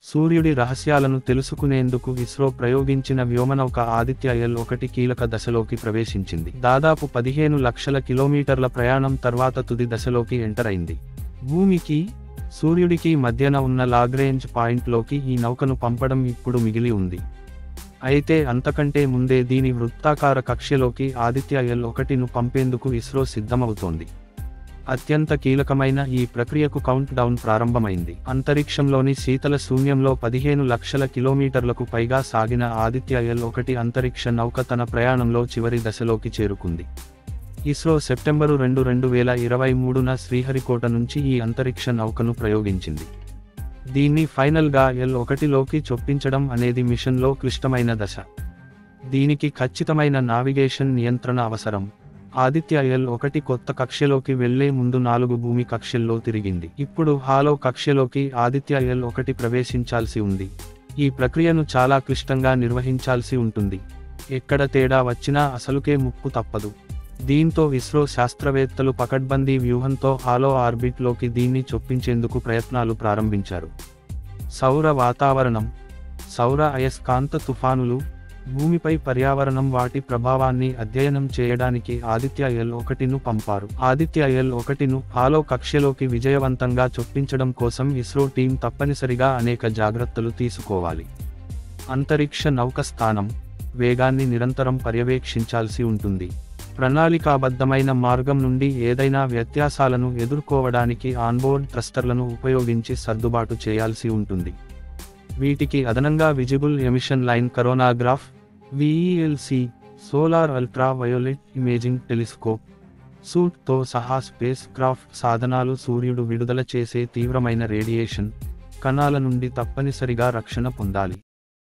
సూర్యుడి రహస్యాలను తెలుసుకునేందుకు ఇస్రో ప్రయోగించిన వ్యోమనౌక ఆదిత్య L1 కీలక దశలోకి ప్రవేశించింది. దాదాపు 15 లక్షల కిలోమీటర్ల ప్రయాణం తర్వాత తుది దశలోకి ఎంటర్ అయింది. భూమికి, సూర్యుడికి మధ్యన ఉన్న లాగ్రేంజ్ పాయింట్లోకి ఈ నౌకను పంపడం ఇప్పుడు మిగిలి ఉంది. అయితే అంతకంటే ముందే దీని వృత్తాకార కక్ష్యలోకి ఆదిత్య L1ను పంపేందుకు ఇస్రో సిద్ధమవుతోంది. అత్యంత కీలకమైన ఈ ప్రక్రియకు కౌంట్ డౌన్ ప్రారంభమైంది. అంతరిక్షంలోని శీతల శూన్యంలో 15 లక్షల కిలోమీటర్లకు పైగా సాగిన ఆదిత్య L1 అంతరిక్ష నౌక తన ప్రయాణంలో చివరి దశలోకి చేరుకుంది. ఇస్రో సెప్టెంబరు 2, 2023న శ్రీహరికోట నుంచి ఈ అంతరిక్ష నౌకను ప్రయోగించింది. దీన్ని ఫైనల్గా L1లోకి చొప్పించడం అనేది మిషన్లో క్లిష్టమైన దశ. దీనికి ఖచ్చితమైన నావిగేషన్ నియంత్రణ అవసరం. ఆదిత్య L1 కొత్త కక్ష్యలోకి వెళ్లే ముందు 4 భూమి కక్ష్యల్లో తిరిగింది. ఇప్పుడు హాలో కక్ష్యలోకి ఆదిత్య L1 ప్రవేశించాల్సి ఉంది. ఈ ప్రక్రియను చాలా క్లిష్టంగా నిర్వహించాల్సి ఉంటుంది. ఎక్కడ తేడా వచ్చినా అసలుకే ముప్పు తప్పదు. దీంతో ఇస్రో శాస్త్రవేత్తలు పకడ్బందీ వ్యూహంతో హాలో ఆర్బిట్లోకి దీన్ని చొప్పించేందుకు ప్రయత్నాలు ప్రారంభించారు. సౌర వాతావరణం, సౌర అయస్కాంత తుఫానులు, భూమిపై పర్యావరణం వాటి ప్రభావాన్ని అధ్యయనం చేయడానికి ఆదిత్య L1ను పంపారు. ఆదిత్య L1ను హాలో కక్ష్యలోకి విజయవంతంగా చొప్పించడం కోసం ఇస్రో టీం తప్పనిసరిగా అనేక జాగ్రత్తలు తీసుకోవాలి. అంతరిక్ష నౌక స్థానం, వేగాన్ని నిరంతరం పర్యవేక్షించాల్సి ఉంటుంది. ప్రణాళికాబద్ధమైన మార్గం నుండి ఏదైనా వ్యత్యాసాలను ఎదుర్కోవడానికి ఆన్బోర్డ్ థ్రస్టర్లను ఉపయోగించి సర్దుబాటు చేయాల్సి ఉంటుంది. వీటికి అదనంగా visible emission line coronagraph, VELC, solar ultra violet imaging telescope, సూట్తో సహా స్పేస్ క్రాఫ్ట్ సాధనాలు సూర్యుడు విడుదల చేసే తీవ్రమైన రేడియేషన్ కణాల నుండి తప్పనిసరిగా రక్షణ పొందాలి.